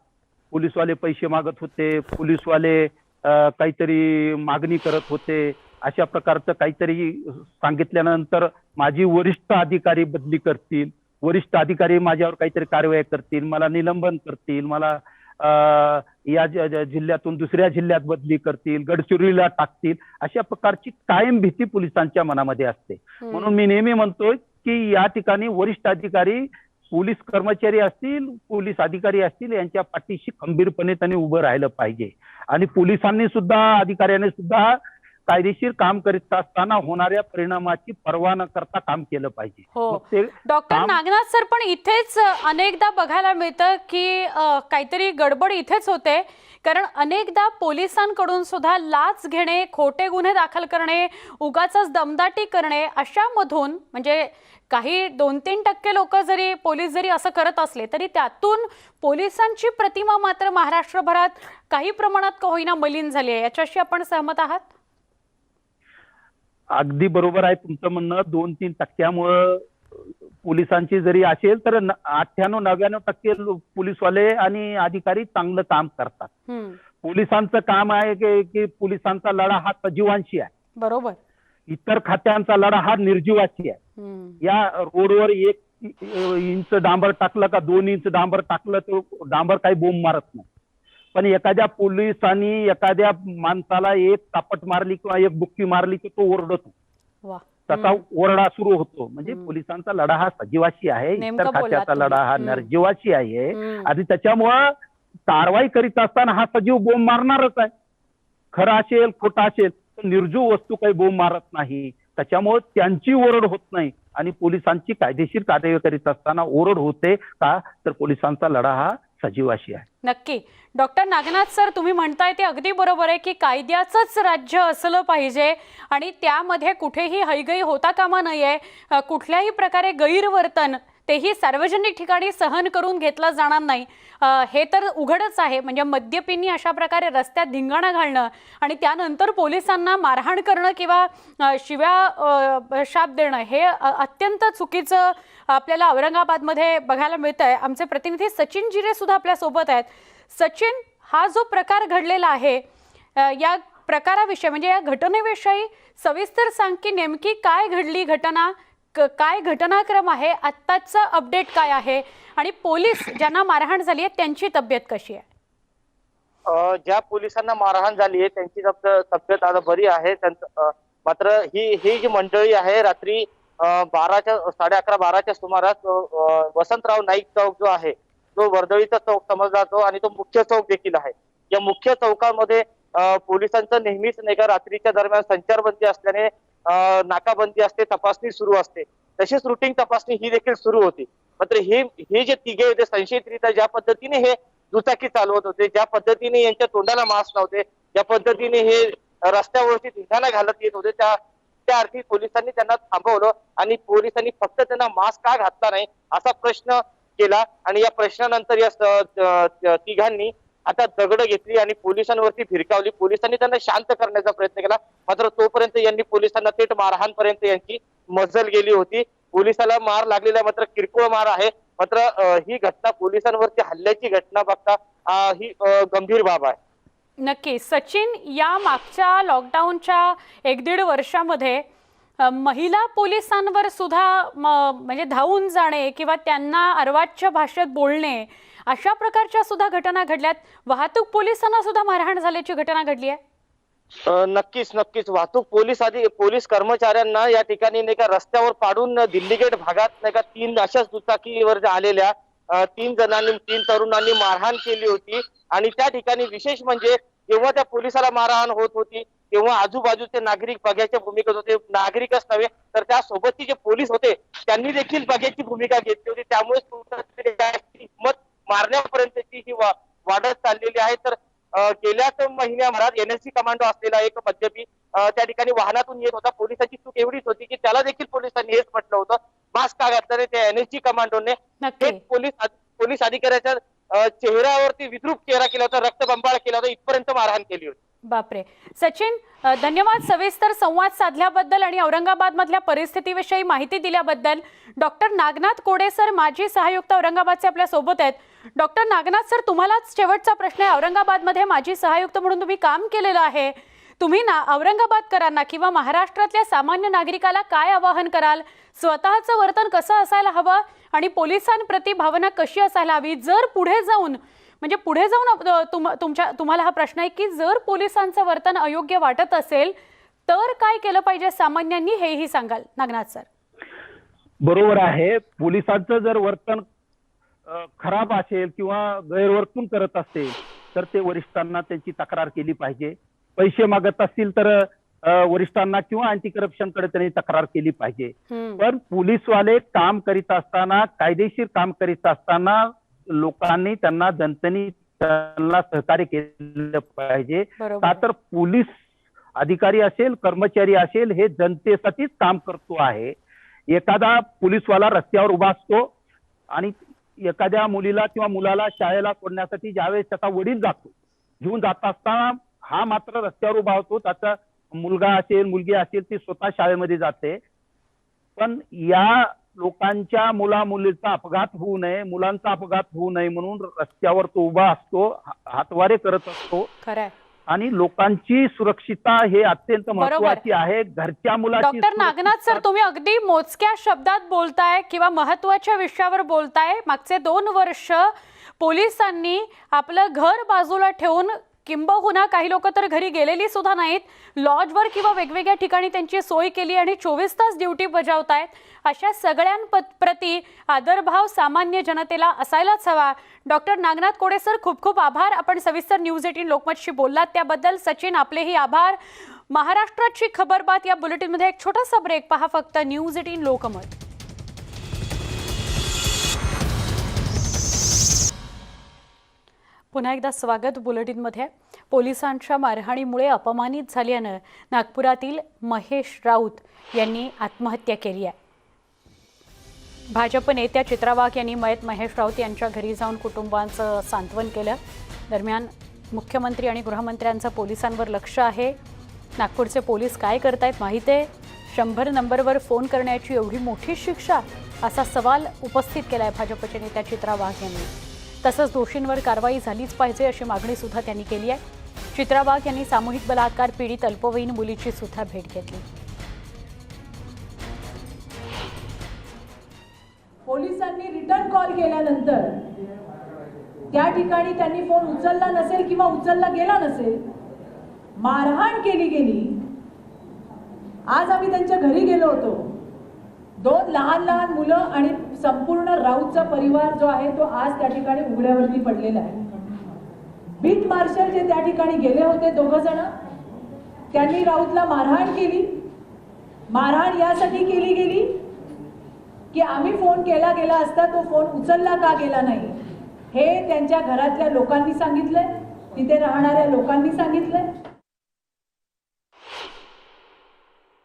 पोलीसवाले पैसे मागत होते, पोलीसवाले काहीतरी मागणी करत होते, अशा प्रकारचं काहीतरी सांगितल्यानंतर माझी वरिष्ठ अधिकारी बदली करतील, वरिष्ठ अधिकारी माझ्यावर काहीतरी कारवाई करतील, मला निलंबन करतील, मला या जिल्ह्यातून दुसऱ्या जिल्ह्यात बदली करतील, गडचिरोलीला टाकतील, अशा प्रकारची कायम भीती पोलिसांच्या मनामध्ये असते. म्हणून मी नेहमी म्हणतोय की या ठिकाणी वरिष्ठ अधिकारी, पोलीस कर्मचारी असतील, पोलीस अधिकारी असतील, यांच्या पाठीशी खंबीरपणे त्यांनी उभं राहिलं पाहिजे. आणि पोलिसांनी सुद्धा, अधिकाऱ्यांनी सुद्धा कायदेशीर काम करीत असताना होणाऱ्या परिणामाची पर्वा न करता काम केलं पाहिजे. हो डॉक्टर नागनाथ सर, पण इथेच अनेकदा बघायला मिळतं की काहीतरी गडबड इथेच होते, कारण अनेकदा पोलिसांकडून सुद्धा लाच घेणे, खोटे गुन्हे दाखल करणे, उगाचच दमदाटी करणे, अशामधून म्हणजे काही 2-3% लोक जरी पोलीस जरी असं करत असले तरी त्यातून पोलिसांची प्रतिमा मात्र महाराष्ट्रभरात काही प्रमाणात का होईना मलिन झाली आहे. याच्याशी आपण सहमत आहात? अगदी बरोबर आहे तुमचं म्हणणं. 2-3% पोलिसांची जरी असेल तर 98-99% पोलीसवाले आणि अधिकारी चांगलं काम करतात. पोलिसांचं काम आहे की पोलिसांचा लढा हा सजीवांशी आहे. बरोबर. इतर खात्यांचा लढा हा निर्जीवाशी आहे. या रोडवर 1 इंच डांबर टाकलं का 2 इंच डांबर टाकलं तर डांबर काही बोंब मारत नाही, पण एखाद्या पोलिसांनी एखाद्या माणसाला 1 चापट मारली किंवा 1 बुक्की मारली की तो ओरडतो, त्याचा ओरडा सुरू होतो. म्हणजे पोलिसांचा लढा हा सजीवाशी आहे, इतर खात्याचा लढा हा निर्जीवाशी आहे. आणि त्याच्यामुळं कारवाई करीत असताना हा सजीव बोंब मारणारच आहे. खरं असेल खोटा असेल तर निर्जीव वस्तू काही बोंब मारत नाही. त्याच्यामुळे त्यांची ओरड होत नाही आणि पोलिसांची कायदेशीर कार्यवाही करीत असताना ओरड होते का, तर पोलिसांचा लढा हा सजीवाशी आहे. नक्की. डॉक्टर नागनाथ सर, तुम्ही म्हणताय ते अगदी बरोबर आहे की कायद्याचंच राज्य असलं पाहिजे आणि त्यामध्ये कुठेही हयगई होता कामा नये. कुठल्याही प्रकारे गैरवर्तन तेही सार्वजनिक ठिकाणी सहन करून घेतलं जाणार नाही, हे तर उघडच आहे. म्हणजे मद्यपींनी अशा प्रकारे रस्त्यात धिंगाणा घालणं आणि त्यानंतर पोलिसांना मारहाण करणं किंवा शिव्या शाप देणं हे अत्यंत चुकीचं आपल्याला औरंगाबादमध्ये बघायला मिळतंय. आमचे प्रतिनिधी सचिन जिरे सुद्धा आपल्या सोबत आहेत. सचिन, हा जो प्रकार घडलेला आहे या प्रकाराविषयी म्हणजे या घटनेविषयी सविस्तर सांग की नेमकी काय घडली घटना, काय घटनाक्रम आहे, आत्ताचं अपडेट काय आहे आणि पोलीस ज्यांना मारहाण झाली आहे त्यांची तब्येत कशी आहे? ज्या पोलिसांना मारहाण झाली आहे त्यांची तब्येत आता बरी आहे. मात्र ही जी मंडळी आहे रात्री 11:30-12च्या सुमारास वसंतराव नाईक चौक जो आहे तो वर्दळीचा चौक समजला जातो आणि तो मुख्य चौक देखील आहे. या मुख्य चौकामध्ये पोलिसांचं नेहमीच नाही का रात्रीच्या दरम्यान संचारबंदी असल्याने नाकाबंदी असते, तपासणी सुरू असते. तशीच रुटीन तपासणी ही देखील सुरू होती. मात्र हे जे तिघे होते संशयितरित्या ज्या पद्धतीने हे दुचाकी चालवत होते, ज्या पद्धतीने यांच्या तोंडाला मास्क नव्हते, ज्या पद्धतीने हे रस्त्यावरती धिंगाणा घालत येत होते, त्या अर्थी पोलिसांनी त्यांना थांबवलं आणि पोलिसांनी फक्त त्यांना मास्क का घातला नाही असा प्रश्न केला आणि या प्रश्नानंतर या तिघांनी आता दगड घेतली आणि पोलिसांवरती भिरकावली. पोलिसांनी त्यांना शांत करण्याचा प्रयत्न केला. मात्र तोपर्यंत यांनी पोलिसांना थेट मारहाणपर्यंत यांची मजल गेली होती. पोलिसाला मार लागलेला मात्र किरकोळ मार आहे. मात्र ही घटना पोलिसांवरती हल्ल्याची घटना बघता ही गंभीर बाब आहे. नक्की सचिन, या मागच्या लॉकडाऊनच्या 1-1.5 वर्षामध्ये महिला पोलिसांवर सुद्धा म्हणजे धावून जाणे किंवा त्यांना अर्वाच्य भाषेत बोलणे अशा प्रकारच्या सुद्धा घटना घडल्यात. वाहतूक पोलिसांना सुद्धा मारहाण झाल्याची घटना घडली आहे. नक्कीच वाहतूक पोलीस कर्मचाऱ्यांना या ठिकाणी नाही का रस्त्यावर पाडून दिल्ली गेट भागात नाही का 3 अशाच दुचाकीवर आलेल्या 3 तरुणांनी मारहाण केली होती. आणि त्या ठिकाणी विशेष म्हणजे जेव्हा त्या पोलिसाला मारहाण होत होती तेव्हा आजूबाजूचे नागरिक बघ्याच्या भूमिकेत होते. नागरिकच नव्हे तर त्या सोबतचे जे पोलीस होते त्यांनी देखील बघ्याची भूमिका घेतली होती. त्यामुळे हिंमत मारण्यापर्यंतची ही वाढत चाललेली आहे. तर गेल्याच महिन्याभरात एनएससी कमांडो असलेला एक मद्यपी त्या ठिकाणी वाहनातून येत होता. पोलिसांची चूक एवढीच होती की त्याला देखील पोलिसांनी हेच म्हटलं होतं, मास्क का घातलं नाही. त्या एनएससी कमांडोने थेट पोलीस अधिकाऱ्याच्या चेहऱ्यावरती विद्रूप चेहरा केला होता, रक्तबंबाळ केला होता, इथपर्यंत मारहाण केली होती. बापरे. सचिन, धन्यवाद सविस्तर संवाद साधल्याबद्दल आणि औरंगाबाद मधल्या परिस्थितीविषयी माहिती दिल्याबद्दल. डॉक्टर नागनाथ कोडे सर, माजी सहायुक्त औरंगाबादचे आपल्या सोबत आहेत. डॉक्टर नागनाथ सर, तुम्हालाच शेवटचा प्रश्न आहे. औरंगाबादमध्ये माजी सहायुक्त म्हणून तुम्ही काम केलेलं आहे. तुम्ही औरंगाबादकरांना किंवा महाराष्ट्रातल्या सामान्य नागरिकाला काय आवाहन कराल? स्वतःचं वर्तन कसं असायला हवं आणि पोलिसांप्रती भावना कशी असायला हवी? जर पुढे जाऊन तुम्हाला हा प्रश्न आहे की जर पोलिसांचं वर्तन अयोग्य वाटत असेल तर काय केलं पाहिजे सामान्यांनी, हेही सांगाल नागनाथ सर? बरोबर आहे. पोलिसांचं जर वर्तन खराब असेल किंवा गैरवर्तन करत असेल तर ते वरिष्ठांना त्यांची तक्रार केली पाहिजे. पैसे मागत असतील तर वरिष्ठांना किंवा अँटी करप्शन कडे त्यांनी तक्रार केली पाहिजे. पण पोलीसवाले काम करीत असताना, कायदेशीर काम करीत असताना लोकांनी त्यांना जनतेने त्यांना सहकार्य केलं पाहिजे. का तर पोलीस अधिकारी असेल, कर्मचारी असेल, हे जनतेसाठीच काम करतो आहे. एखादा पोलीसवाला रस्त्यावर उभा असतो आणि एखाद्या मुलीला किंवा मुलाला शाळेला सोडण्यासाठी ज्यावेळेस त्याचा वडील जातो, घेऊन जात असताना हा मात्र रस्त्यावर उभा होतो. त्याचा मुलगा असेल, मुलगी असेल, ती स्वतः शाळेमध्ये जाते. पण या लोकांच्या मुलीचा अपघात होऊ नये, मुलांचा अपघात होऊ नये म्हणून रस्त्यावर तो उभा असतो, हातवारे करत असतो. खरंय. आणि लोकांची सुरक्षितता हे अत्यंत महत्त्वाची आहे. घरच्या मुलाची. डॉक्टर नागनाथ सर, तुम्ही अगदी मोजक्या शब्दात बोलताय किंवा महत्त्वाच्या विषयावर बोलताय. मागचे 2 वर्ष पोलिसांनी आपलं घर बाजूला ठेवून, किंबहुना काही लोक तर घरी गेलेली सुद्धा नाहीत, लॉजवर किंवा वेगवेगळ्या ठिकाणी त्यांची सोय केली आणि 24 तास ड्युटी बजावतायत. अशा सगळ्यांप्रती आदरभाव सामान्य जनतेला असायलाच हवा. डॉक्टर नागनाथ कोडे सर, खूप खूप आभार. आपण सविस्तर न्यूज 18 लोकमतशी बोललात त्याबद्दल. सचिन, आपलेही आभार. महाराष्ट्राची खबरबात या बुलेटिनमध्ये एक छोटासा ब्रेक. पहा फक्त न्यूज 18 लोकमत. पुन्हा एकदा स्वागत बुलेटिनमध्ये. पोलिसांच्या मारहाणीमुळे अपमानित झाल्यानं नागपुरातील महेश राऊत यांनी आत्महत्या केली आहे. भाजप नेत्या चित्रा वाघ यांनी मयत महेश राऊत यांच्या घरी जाऊन कुटुंबांचं सांत्वन केलं. दरम्यान मुख्यमंत्री आणि गृहमंत्र्यांचं पोलिसांवर लक्ष आहे. नागपूरचे पोलीस काय करतायत माहिती आहे? 100 नंबरवर फोन करण्याची एवढी मोठी शिक्षा, असा सवाल उपस्थित केलाय भाजपचे नेत्या चित्रा वाघ यांनी. तसंच दोषींवर कारवाई झालीच पाहिजे अशी मागणी सुद्धा त्यांनी केली आहे. चित्रा वाघ यांनी सामूहिक बलात्कार पीडित अल्पवयीन मुलीची सुद्धा भेट घेतली। पोलिसांनी रिटर्न कॉल केल्यानंतर त्या ठिकाणी त्यांनी फोन उचलला नसेल किंवा उचलला गेला नसेल, मारहाण केली गेली। आज आम्ही त्यांच्या घरी गेलो होतो। 2 लहान मुलं आणि संपूर्ण राऊतचा परिवार जो आहे तो आज त्या ठिकाणी उघड्यावरती पडलेला आहे। बीट मार्शल जे त्या ठिकाणी गेले होते 2 जण, त्यांनी राऊतला मारहाण केली। मारहाण यासाठी केली गेली की आम्ही फोन केला गेला असता तो फोन उचलला का गेला नाही हे त्यांच्या घरातल्या लोकांनी सांगितलंय, तिथे राहणाऱ्या लोकांनी सांगितलंय।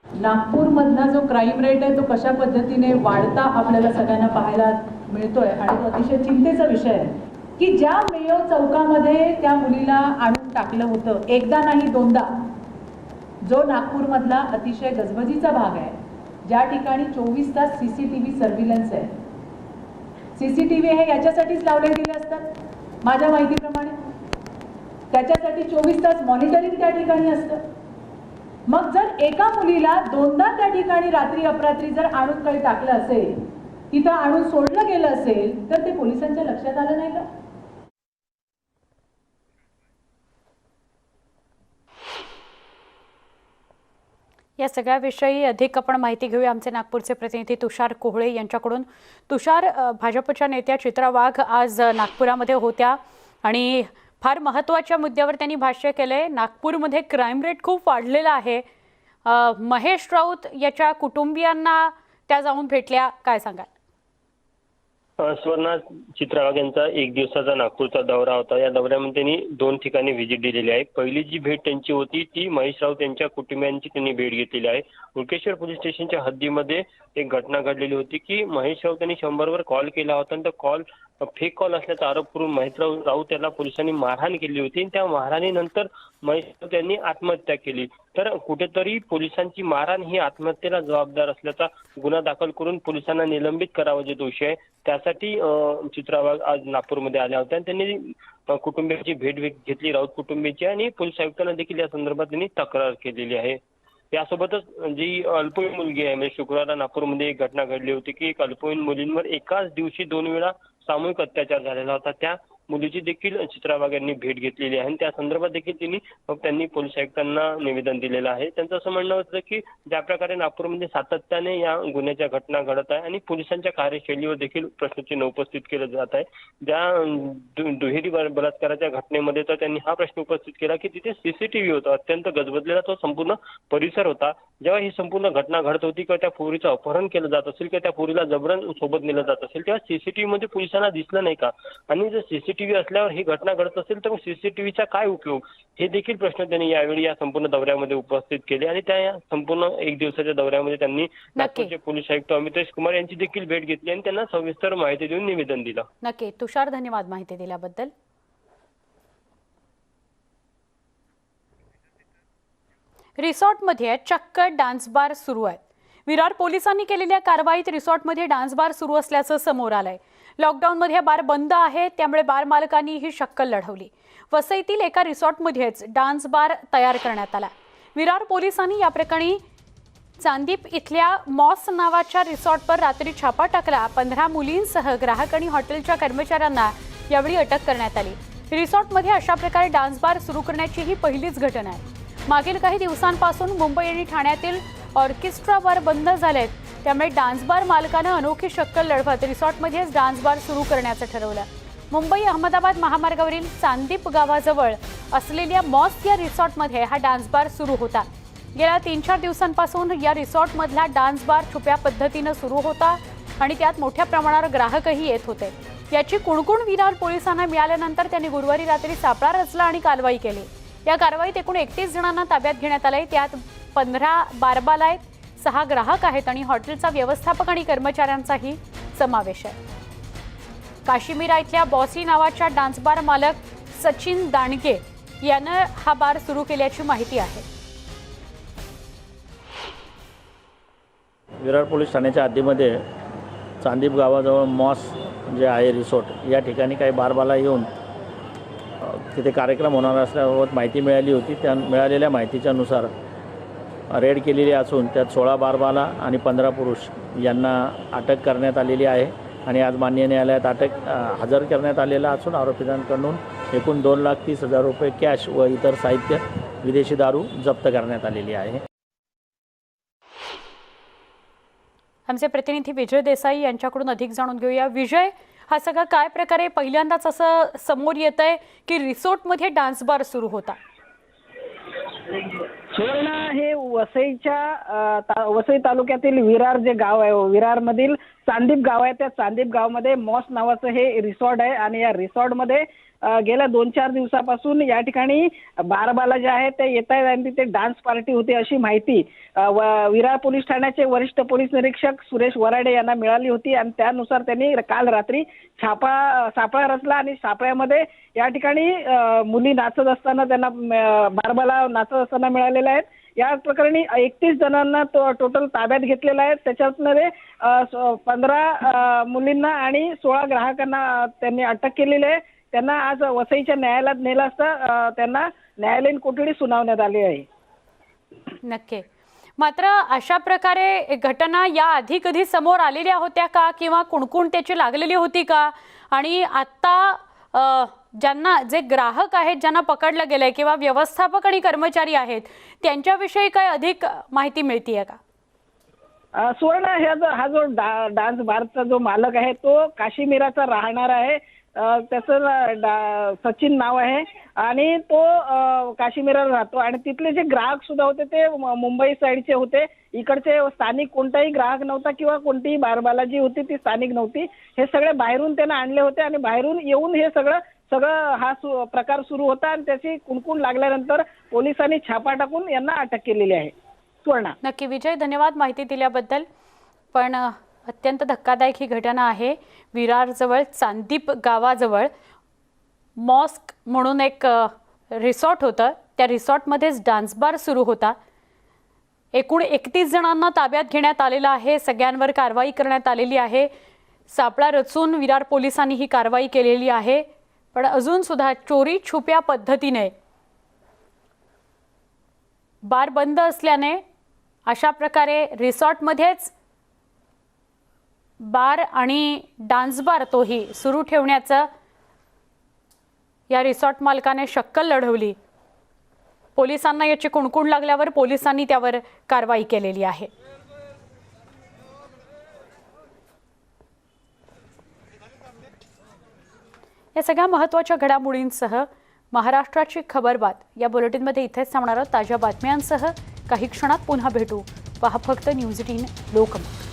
नागपूरमधला जो क्राईम रेट आहे तो कशा पद्धतीने वाढता आपल्याला सगळ्यांना पाहायला मिळतोय आणि तो अतिशय चिंतेचा विषय आहे की ज्या मेयो चौकामध्ये त्या मुलीला आणून टाकलं होतं, एकदा नाही 2दा, जो नागपूरमधला अतिशय गजबजीचा भाग आहे, ज्या ठिकाणी 24 तास CCTV सर्व्हिलन्स आहे। CCTV हे याच्यासाठीच लावले गेले असतात माझ्या माहितीप्रमाणे, त्याच्यासाठी 24 तास मॉनिटरिंग त्या ठिकाणी असतं। मग जर एका मुलीला 2दा त्या ठिकाणी रात्री अपरात्री जर आणून काही टाकलं असेल, तिथं आणून सोडलं गेलं असेल, तर ते पोलिसांच्या लक्षात आलं नाही का? या सगळ्याविषयी अधिक आपण माहिती घेऊया आमचे नागपूरचे प्रतिनिधी तुषार कोहळे यांच्याकडून। तुषार, भाजपच्या नेत्या चित्रा वाघ आज नागपुरामध्ये होत्या आणि फार महत्त्वाच्या मुद्द्यावर त्यांनी भाष्य केले। नागपूरमध्ये क्राईम रेट खूप वाढलेला आहे। महेश राऊत याच्या कुटुंबियांना त्या जाऊन भेटल्या, काय सांगाल? स्वर्णा, चित्रा वाघ यांचा 1 दिवसाचा नागपूरचा दौरा होता। या दौऱ्यामध्ये त्यांनी 2 ठिकाणी व्हिजिट दिलेली आहे। पहिली जी भेट त्यांची होती ती महेश राऊत यांच्या कुटुंबियांची त्यांनी भेट घेतलेली आहे। उल्केश्वर पोलीस स्टेशनच्या हद्दीमध्ये एक घटना घडलेली होती की महेश राऊत यांनी 100वर कॉल केला होता आणि तो कॉल फेक कॉल असल्याचा आरोप करून महेश राऊत याला पोलिसांनी मारहाण केली होती। त्या मारहाणीनंतर महेश राऊत यांनी आत्महत्या केली। तर कुठेतरी पोलिसांची मारहाण ही आत्महत्येला जबाबदार असल्याचा गुन्हा दाखल करून पोलिसांना निलंबित करावा जे दोषी आहे त्यासाठी चित्रा वाघ आज नागपूरमध्ये आल्या होत्या। त्यांनी कुटुंबियांची भेट घेतली, राऊत कुटुंबियांची, आणि पोलीस आयुक्तांना देखील या संदर्भात त्यांनी तक्रार केलेली आहे। यासोबतच जी अल्पवयीन मुलगी आहे, म्हणजे शुक्रवार नागपूरमध्ये एक घटना घडली होती की एक अल्पवयीन मुलींवर एकाच दिवशी 2 वेळा सामूहिक अत्याचार झालेला होता। त्या मुलीची देखील चित्रा वाघ यांनी भेट घेतलेली आहे आणि त्या संदर्भात देखील त्यांनी पोलीस आयुक्तांना निवेदन दिलेलं आहे। त्यांचं असं म्हणणं होतं की ज्या प्रकारे नागपूरमध्ये सातत्याने या गुन्ह्याच्या घटना घडत आहे आणि पोलिसांच्या कार्यशैलीवर देखील प्रश्नचिन्ह उपस्थित केलं जात आहे। ज्या दुहेरी बलात्काराच्या घटनेमध्ये तर त्यांनी हा प्रश्न उपस्थित केला की तिथे CCTV होता, अत्यंत गजबजलेला तो संपूर्ण परिसर होता। जेव्हा ही संपूर्ण घटना घडत होती किंवा त्या पोरीचं अपहरण केलं जात असेल किंवा त्या पोरीला जबरन सोबत नेलं जात असेल, तेव्हा CCTV मध्ये पोलिसांना दिसलं नाही का? आणि जर CCTV असल्यावर ही घटना घडत असेल तर CCTVचा काय उपयोग, हे देखील प्रश्न त्यांनी यावेळी या संपूर्ण दौऱ्यामध्ये उपस्थित केले। आणि त्या या संपूर्ण 1 दिवसाच्या दौऱ्यामध्ये त्यांनी नागपूरचे पोलीस आयुक्त अमितेश कुमार यांची देखील भेट घेतली आणि त्यांना सविस्तर माहिती देऊन निवेदन दिलं। नक्की तुषार, धन्यवाद माहिती दिल्याबद्दल। रिसॉर्टमध्ये चक्क डान्स बार सुरू आहेत। विरार पोलिसांनी केलेल्या कारवाईत रिसॉर्टमध्ये डान्स बार सुरू असल्याचं समोर आलंय। लॉकडाऊनमध्ये बार बंद आहे, त्यामुळे बार मालकांनी ही शक्कल लढवली। वसईतील एका रिसॉर्टमध्येच डान्स बार तयार करण्यात आला। विरार पोलिसांनी या प्रकरणी चांदीप इथल्या मॉस नावाच्या रिसॉर्टवर रात्री छापा टाकला। 15 मुलींसह ग्राहक आणि हॉटेलच्या कर्मचाऱ्यांना यावेळी अटक करण्यात आली। रिसॉर्टमध्ये अशा प्रकारे डान्स बार सुरू करण्याची ही पहिलीच घटना आहे। मागील काही दिवसांपासून मुंबई आणि ठाण्यातील ऑर्केस्ट्रा बार बंद झालेत, त्यामुळे डान्स बार मालकानं अनोखी शक्कल लढवत रिसॉर्टमध्येच डान्स बार सुरू करण्याचं ठरवलं। मुंबई अहमदाबाद महामार्गावरील चांदीप गावाजवळ असलेल्या मॉस या रिसॉर्टमध्ये हा डान्स बार सुरू होता। गेल्या 3-4 दिवसांपासून या रिसॉर्टमधला डान्स बार छुप्या पद्धतीनं सुरू होता आणि त्यात मोठ्या प्रमाणावर ग्राहकही येत होते। याची कुणकुण विरार पोलिसांना मिळाल्यानंतर त्यांनी गुरुवारी रात्री सापळा रचला आणि कारवाई केली। या कारवाईत एकूण 31 जणांना ताब्यात घेण्यात आले। त्यात 15 बारबाल आहेत, 6 ग्राहक आहेत आणि हॉटेलचा व्यवस्थापक आणि कर्मचाऱ्यांचाही समावेश आहे। काश्मीरा इथल्या बॉसी नावाच्या डान्स बार मालक सचिन दांडगे यानं हा बार सुरू केल्याची माहिती आहे। विरार पोलीस ठाण्याच्या हद्दीमध्ये चांदीप गावाजवळ मॉस जे आहे रिसॉर्ट, या ठिकाणी काही बारबाला येऊन तिथे कार्यक्रम होणार असल्याबाबत माहिती मिळाली होती. त्या मिळालेल्या माहितीच्यानुसार रेड केलेली असून त्यात 16 बारबाला आणि 15 पुरुष यांना अटक करण्यात आलेली आहे आणि आज माननीय न्यायालयात हजर करण्यात आलेला असून आरोपितांकडून एकूण 2,30,000 रुपये कॅश व इतर साहित्य विदेशी दारू जप्त करण्यात आलेली आहे. आमचे प्रतिनिधी विजय देसाई यांच्याकडून अधिक जाणून घेऊया. विजय, हा सगळा काय प्रकारे पहिल्यांदाच असं समोर येत आहे की रिसॉर्टमध्ये डान्स बार सुरू होता? सुवर्ण हे वसई तालुक्यातील विरार जे गाव आहे, विरारमधील चांदीप गाव आहे. त्या चांदीप गावामध्ये मॉस नावाचं हे रिसॉर्ट आहे आणि या रिसॉर्टमध्ये गेल्या 2-4 दिवसापासून या ठिकाणी बारबाला जे आहे ते येत आहेत आणि तिथे डान्स पार्टी होती अशी माहिती विरार पोलीस ठाण्याचे वरिष्ठ पोलीस निरीक्षक सुरेश वराडे यांना मिळाली होती आणि त्यानुसार त्यांनी काल रात्री सापळा रचला आणि सापळ्यामध्ये या ठिकाणी मुली नाचत असताना त्यांना बारबाला नाचत असताना मिळालेल्या आहेत. या प्रकरणी 31 जणांना टोटल ताब्यात घेतलेला आहे. त्याच्यामध्ये 15 मुलींना आणि 16 ग्राहकांना त्यांनी अटक केलेली आहे. त्यांना आज वसईच्या न्यायालयात नेलं असता त्यांना न्यायालयीन कोठडी सुनावण्यात आली आहे. नक्की. मात्र अशा प्रकारे घटना या आधी कधी समोर आलेल्या होत्या का किंवा कुणकुण त्याची लागलेली होती का? आणि आता जे ग्राहक आहेत ज्यांना पकडलं गेलंय किंवा व्यवस्थापक आणि कर्मचारी आहेत त्यांच्याविषयी काय अधिक माहिती मिळतीये का? सुवर्ण हा जो डान्स बारचा जो मालक आहे तो काश्मीराचा राहणार आहे. त्याचं सचिन नाव आहे आणि तो काश्मीराला राहतो आणि तिथले जे ग्राहक सुद्धा होते ते मुंबई साईडचे होते. इकडचे स्थानिक कोणताही ग्राहक नव्हता किंवा कोणतीही बारबाला जी होती ती स्थानिक नव्हती. हे सगळे बाहेरून त्यांना आणले होते आणि बाहेरून येऊन हे सगळं हा प्रकार सुरू होता आणि त्याची कुणकुण लागल्यानंतर पोलिसांनी छापा टाकून यांना अटक केलेली आहे. सुवर्णा. नक्की विजय, धन्यवाद माहिती दिल्याबद्दल. पण अत्यंत धक्कादायक ही घटना आहे. विरारजवळ चांदीप गावाजवळ मॉस्क म्हणून एक रिसॉर्ट होतं. त्या रिसॉर्टमध्येच डान्स बार सुरू होता. एकूण 31 जणांना ताब्यात घेण्यात आलेलं आहे. सगळ्यांवर कारवाई करण्यात आलेली आहे. सापळा रचून विरार पोलिसांनी ही कारवाई केलेली आहे. पण अजून सुद्धा चोरी छुप्या पद्धतीने बार बंद असल्याने अशा प्रकारे रिसॉर्टमध्येच बार आणि डान्स बार तोही सुरू ठेवण्याचं या रिसॉर्ट मालकाने शक्कल लढवली. पोलिसांना याची कुणकुण लागल्यावर पोलिसांनी त्यावर कारवाई केलेली आहे. या सगळ्या महत्त्वाच्या घडामोडींसह महाराष्ट्राची खबरबात या बुलेटिनमध्ये इथेच थांबणार आहोत. ताज्या बातम्यांसह काही क्षणात पुन्हा भेटू. पहा फक्त न्यूज 18 लोकमत.